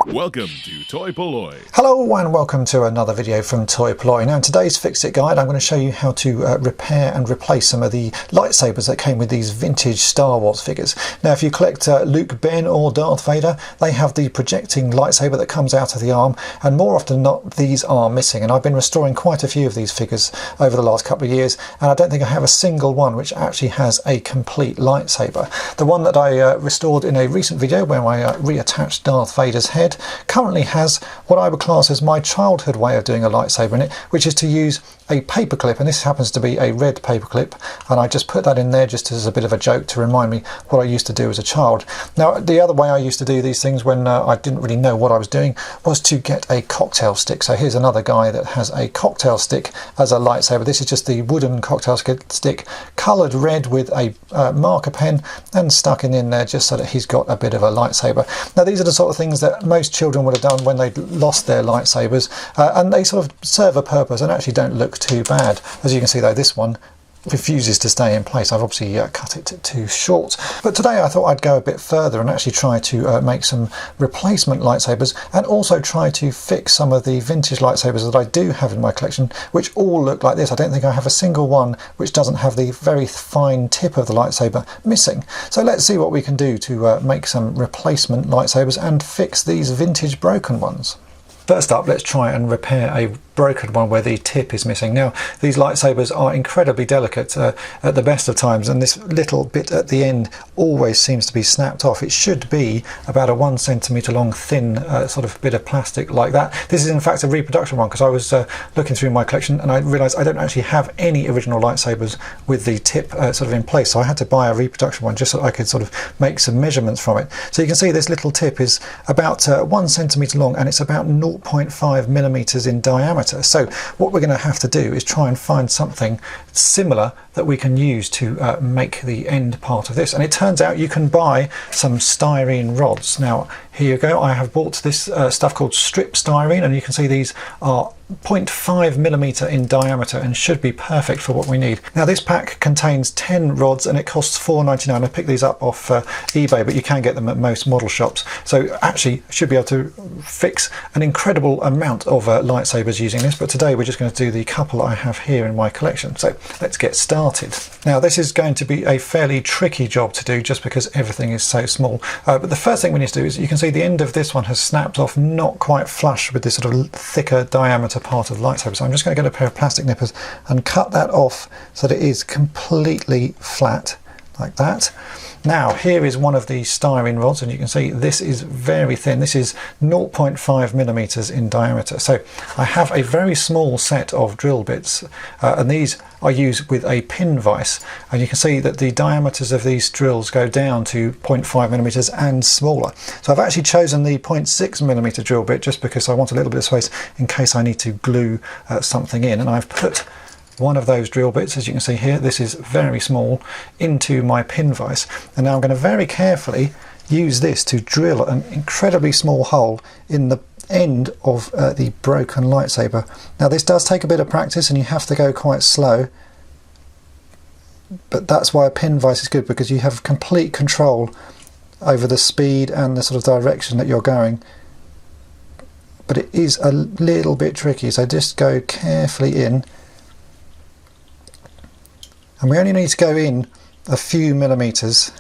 Welcome to toy-polloi. Hello and welcome to another video from toy-polloi. Now in today's Fix It guide I'm going to show you how to repair and replace some of the lightsabers that came with these vintage Star Wars figures. Now if you collect Luke, Ben or Darth Vader, they have the projecting lightsaber that comes out of the arm, and more often than not these are missing, and I've been restoring quite a few of these figures over the last couple of years, and I don't think I have a single one which actually has a complete lightsaber. The one that I restored in a recent video where I reattached Darth Vader's head currently has what I would class as my childhood way of doing a lightsaber in it, which is to use a paperclip, and this happens to be a red paperclip, and I just put that in there just as a bit of a joke to remind me what I used to do as a child. Now the other way I used to do these things when I didn't really know what I was doing was to get a cocktail stick. So here's another guy that has a cocktail stick as a lightsaber. This is just the wooden cocktail stick coloured red with a marker pen and stuck in there just so that he's got a bit of a lightsaber. Now these are the sort of things that most children would have done when they lost their lightsabers, and they sort of serve a purpose and actually don't look too bad. As you can see though, this one refuses to stay in place. I've obviously cut it too short. But today I thought I'd go a bit further and actually try to make some replacement lightsabers, and also try to fix some of the vintage lightsabers that I do have in my collection, which all look like this. I don't think I have a single one which doesn't have the very fine tip of the lightsaber missing. So let's see what we can do to make some replacement lightsabers and fix these vintage broken ones. First up, let's try and repair a broken one where the tip is missing. Now these lightsabers are incredibly delicate at the best of times, and this little bit at the end always seems to be snapped off. It should be about a 1 centimetre long thin sort of bit of plastic like that. This is in fact a reproduction one, because I was looking through my collection and I realised I don't actually have any original lightsabers with the tip sort of in place, so I had to buy a reproduction one just so I could sort of make some measurements from it. So you can see this little tip is about 1 centimetre long, and it's about 0.5 millimetres in diameter. So what we're going to have to do is try and find something similar that we can use to make the end part of this. And it turns out you can buy some styrene rods. Now here you go, I have bought this stuff called strip styrene, and you can see these are 0.5 millimetre in diameter and should be perfect for what we need. Now this pack contains 10 rods and it costs $4.99. I picked these up off eBay, but you can get them at most model shops. So actually should be able to fix an incredible amount of lightsabers using this, but today we're just going to do the couple I have here in my collection. So let's get started. Now this is going to be a fairly tricky job to do just because everything is so small, but the first thing we need to do is, you can see the end of this one has snapped off, not quite flush with this sort of thicker diameter part of the lightsaber. So I'm just going to get a pair of plastic nippers and cut that off so that it is completely flat like that. Now here is one of the styrene rods, and you can see this is very thin. This is 0.5 millimeters in diameter. So I have a very small set of drill bits, and these are used with a pin vise, and you can see that the diameters of these drills go down to 0.5 millimeters and smaller. So I've actually chosen the 0.6 millimeter drill bit just because I want a little bit of space in case I need to glue something in, and I've put one of those drill bits, as you can see here, this is very small, into my pin vise, and now I'm going to very carefully use this to drill an incredibly small hole in the end of the broken lightsaber. Now this does take a bit of practice and you have to go quite slow, but that's why a pin vise is good, because you have complete control over the speed and the sort of direction that you're going. But it is a little bit tricky, so just go carefully in. And we only need to go in a few millimeters.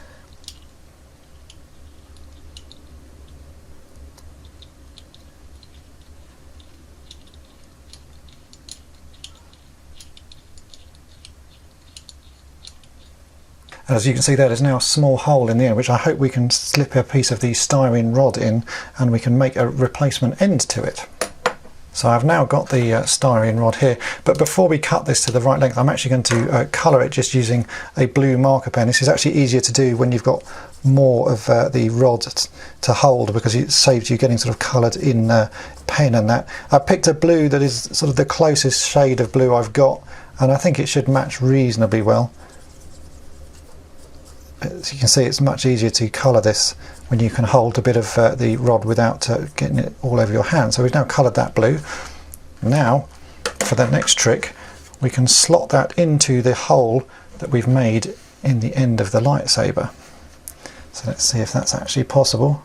And as you can see there's now a small hole in the end, which I hope we can slip a piece of the styrene rod in and we can make a replacement end to it. So I've now got the styrene rod here, but before we cut this to the right length, I'm actually going to colour it just using a blue marker pen. This is actually easier to do when you've got more of the rod to hold, because it saves you getting sort of coloured in pen and that. I picked a blue that is sort of the closest shade of blue I've got, and I think it should match reasonably well. As you can see, it's much easier to colour this when you can hold a bit of the rod without getting it all over your hand. So we've now coloured that blue. Now for the next trick, we can slot that into the hole that we've made in the end of the lightsaber. So let's see if that's actually possible.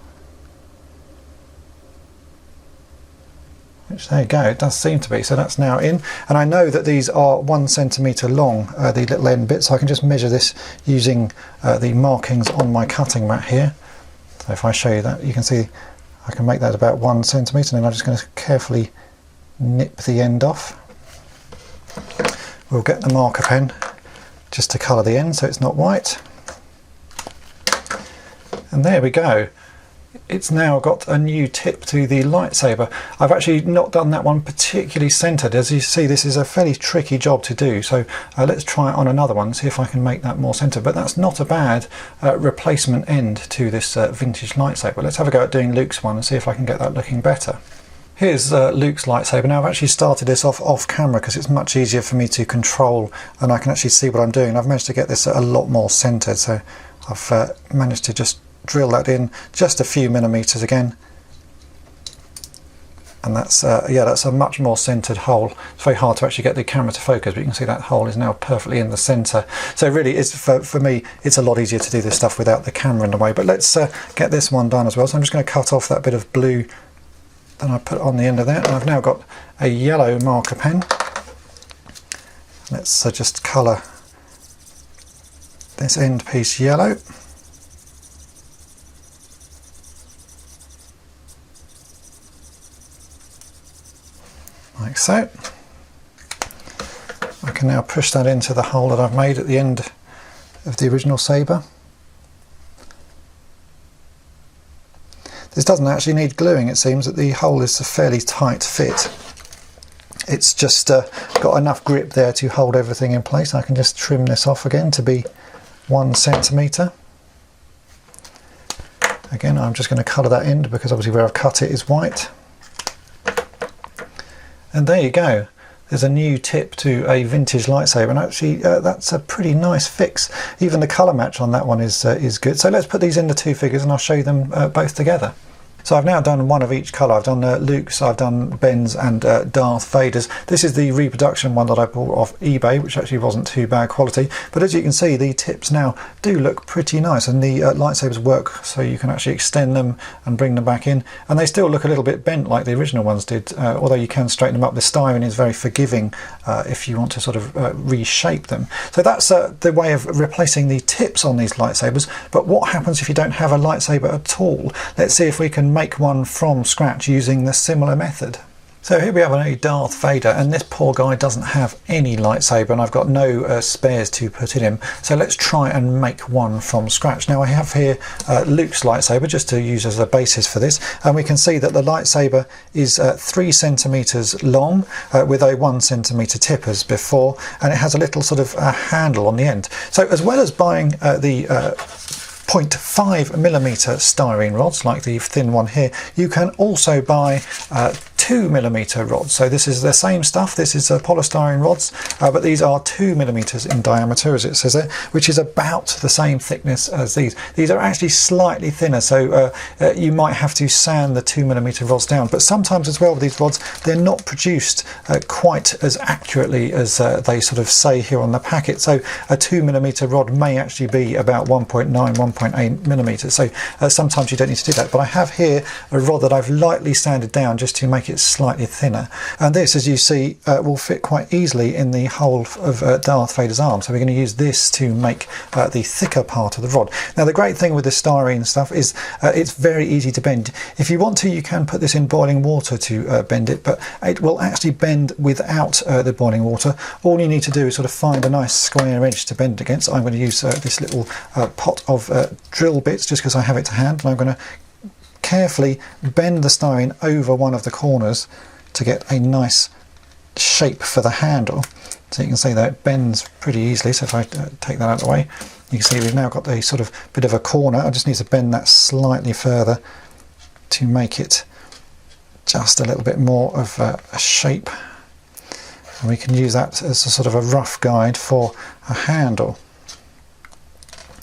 Which, there you go, it does seem to be. So that's now in, and I know that these are 1 centimetre long, the little end bits, so I can just measure this using the markings on my cutting mat here. So if I show you that, you can see I can make that about 1 centimetre, and then I'm just going to carefully nip the end off. We'll get the marker pen just to colour the end so it's not white. And there we go. It's now got a new tip to the lightsaber. I've actually not done that one particularly centered. As you see, this is a fairly tricky job to do, so let's try it on another one, see if I can make that more centered. But that's not a bad replacement end to this vintage lightsaber. Let's have a go at doing Luke's one and see if I can get that looking better. Here's Luke's lightsaber. Now I've actually started this off camera because it's much easier for me to control and I can actually see what I'm doing. I've managed to get this a lot more centered, so I've managed to just drill that in just a few millimeters again, and that's yeah, that's a much more centered hole. It's very hard to actually get the camera to focus, but you can see that hole is now perfectly in the center. So really, it's for me, it's a lot easier to do this stuff without the camera in the way. But let's get this one done as well. So I'm just going to cut off that bit of blue that I put on the end of that, and I've now got a yellow marker pen. Let's just colour this end piece yellow. Like so. I can now push that into the hole that I've made at the end of the original saber. This doesn't actually need gluing, it seems that the hole is a fairly tight fit. It's just got enough grip there to hold everything in place. I can just trim this off again to be 1 centimetre. Again, I'm just going to colour that end because obviously where I've cut it is white. And there you go. There's a new tip to a vintage lightsaber, and actually that's a pretty nice fix. Even the colour match on that one is good. So let's put these in the two figures and I'll show you them both together. So I've now done one of each colour. I've done Luke's, I've done Ben's and Darth Vader's. This is the reproduction one that I bought off eBay, which actually wasn't too bad quality. But as you can see, the tips now do look pretty nice, and the lightsabers work so you can actually extend them and bring them back in. And they still look a little bit bent like the original ones did, although you can straighten them up. The styrene is very forgiving if you want to sort of reshape them. So that's the way of replacing the tips on these lightsabers. But what happens if you don't have a lightsaber at all? Let's see if we can make one from scratch using the similar method. So here we have a Darth Vader, and this poor guy doesn't have any lightsaber, and I've got no spares to put in him. So let's try and make one from scratch. Now I have here Luke's lightsaber just to use as a basis for this, and we can see that the lightsaber is 3 centimeters long with a 1 centimeter tip as before, and it has a little sort of handle on the end. So as well as buying the 0.5mm styrene rods like the thin one here, you can also buy 2mm rods. So this is the same stuff. This is polystyrene rods, but these are 2mm in diameter, as it says there, which is about the same thickness as these. These are actually slightly thinner, so you might have to sand the 2mm rods down. But sometimes as well with these rods, they're not produced quite as accurately as they sort of say here on the packet. So a 2mm rod may actually be about 1.9, 1.8mm. So sometimes you don't need to do that. But I have here a rod that I've lightly sanded down just to make it slightly thinner, and this, as you see, will fit quite easily in the hole of Darth Vader's arm. So we're going to use this to make the thicker part of the rod. Now the great thing with the styrene stuff is it's very easy to bend. If you want to, you can put this in boiling water to bend it, but it will actually bend without the boiling water. All you need to do is sort of find a nice square edge to bend against. I'm going to use this little pot of drill bits just because I have it to hand, and I'm going to carefully bend the styrene over one of the corners to get a nice shape for the handle. So you can see that it bends pretty easily. So if I take that out of the way, you can see we've now got a sort of bit of a corner. I just need to bend that slightly further to make it just a little bit more of a shape, and we can use that as a sort of a rough guide for a handle.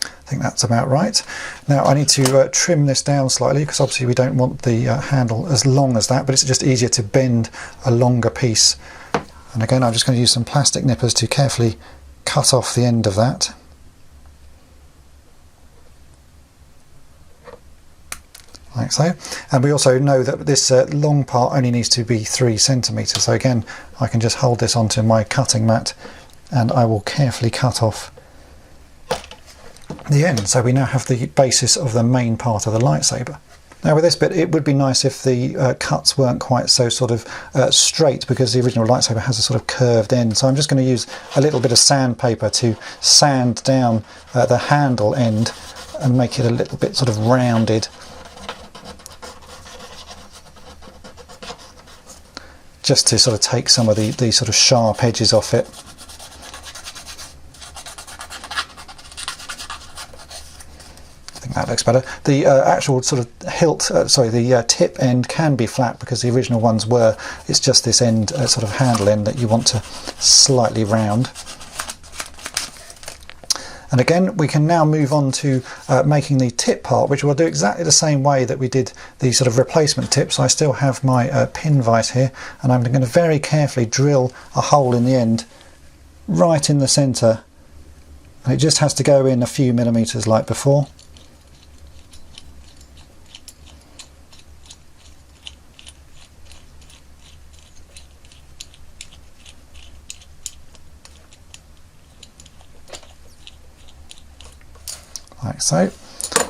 I think that's about right. Now I need to trim this down slightly because obviously we don't want the handle as long as that, but it's just easier to bend a longer piece. And again, I'm just going to use some plastic nippers to carefully cut off the end of that. like so. And we also know that this long part only needs to be 3 centimeters. So again, I can just hold this onto my cutting mat and I will carefully cut off the end. So we now have the basis of the main part of the lightsaber. Now with this bit, it would be nice if the cuts weren't quite so sort of straight, because the original lightsaber has a sort of curved end. So I'm just going to use a little bit of sandpaper to sand down the handle end and make it a little bit sort of rounded. Just to sort of take some of the sort of sharp edges off it. I think that looks better. The actual sort of hilt, the tip end can be flat, because the original ones were. It's just this end, sort of handle end, that you want to slightly round. And again, we can now move on to making the tip part, which we'll do exactly the same way that we did the sort of replacement tips. I still have my pin vise here, and I'm going to very carefully drill a hole in the end, right in the centre. And it just has to go in a few millimetres like before. Like so.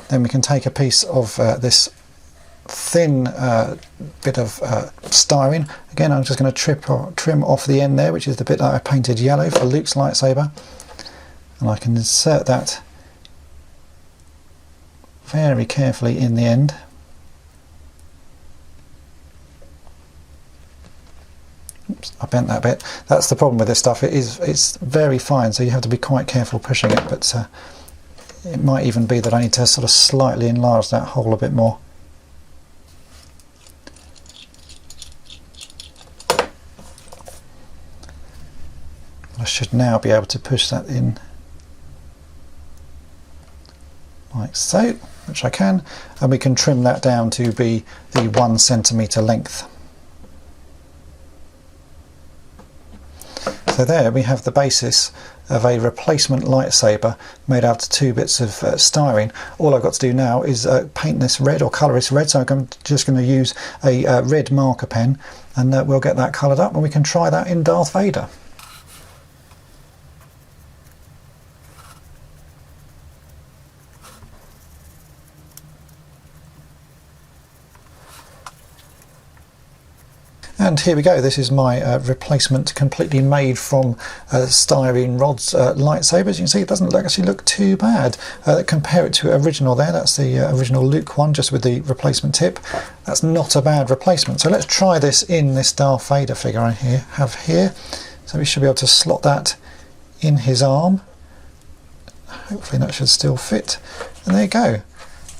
Then we can take a piece of this thin bit of styrene. Again, I'm just going to trim off the end there, which is the bit that I painted yellow for Luke's lightsaber, and I can insert that very carefully in the end. Oops, I bent that bit. That's the problem with this stuff. It's very fine, so you have to be quite careful pushing it, but it might even be that I need to sort of slightly enlarge that hole a bit more. I should now be able to push that in like so, which I can, and we can trim that down to be the 1 centimetre length. So there we have the basis of a replacement lightsaber made out of 2 bits of styrene. All I've got to do now is paint this red, or colour this red, so I'm just going to use a red marker pen, and we'll get that coloured up, and we can try that in Darth Vader. And here we go. This is my replacement, completely made from styrene rods lightsaber. As you can see, it doesn't actually look too bad. Compare it to original there. That's the original Luke one, just with the replacement tip. That's not a bad replacement. So let's try this in this Darth Vader figure I have here. So we should be able to slot that in his arm. Hopefully that should still fit. And there you go.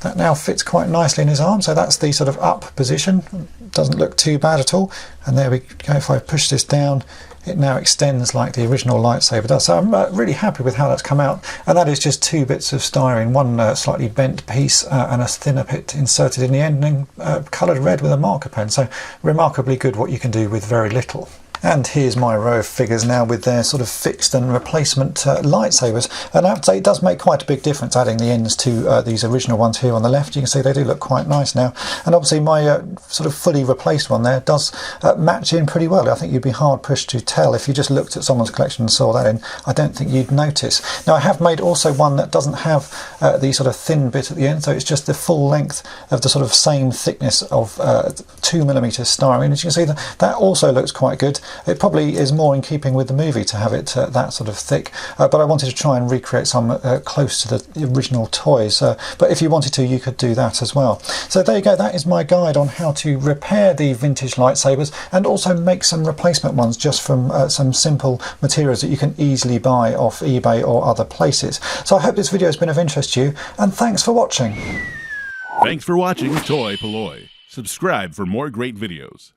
That now fits quite nicely in his arm, so that's the sort of up position. Doesn't look too bad at all. And there we go. If I push this down, it now extends like the original lightsaber does. So I'm really happy with how that's come out. And that is just 2 bits of styrene, one slightly bent piece and a thinner bit inserted in the end, and coloured red with a marker pen. So remarkably good what you can do with very little. And here's my row of figures now with their sort of fixed and replacement lightsabers. And I have to say, it does make quite a big difference adding the ends to these original ones here on the left. You can see they do look quite nice now. And obviously my sort of fully replaced one there does match in pretty well. I think you'd be hard pushed to tell if you just looked at someone's collection and saw that in. I don't think you'd notice. Now I have made also one that doesn't have the sort of thin bit at the end, so it's just the full length of the sort of same thickness of 2mm styrene. As you can see, that also looks quite good. It probably is more in keeping with the movie to have it that sort of thick, but I wanted to try and recreate some close to the original toys, but if you wanted to, you could do that as well. So there you go, that is my guide on how to repair the vintage lightsabers and also make some replacement ones just from some simple materials that you can easily buy off eBay or other places. So I hope this video has been of interest to you, and thanks for watching. Thanks for watching Toy-Polloi. Subscribe for more great videos.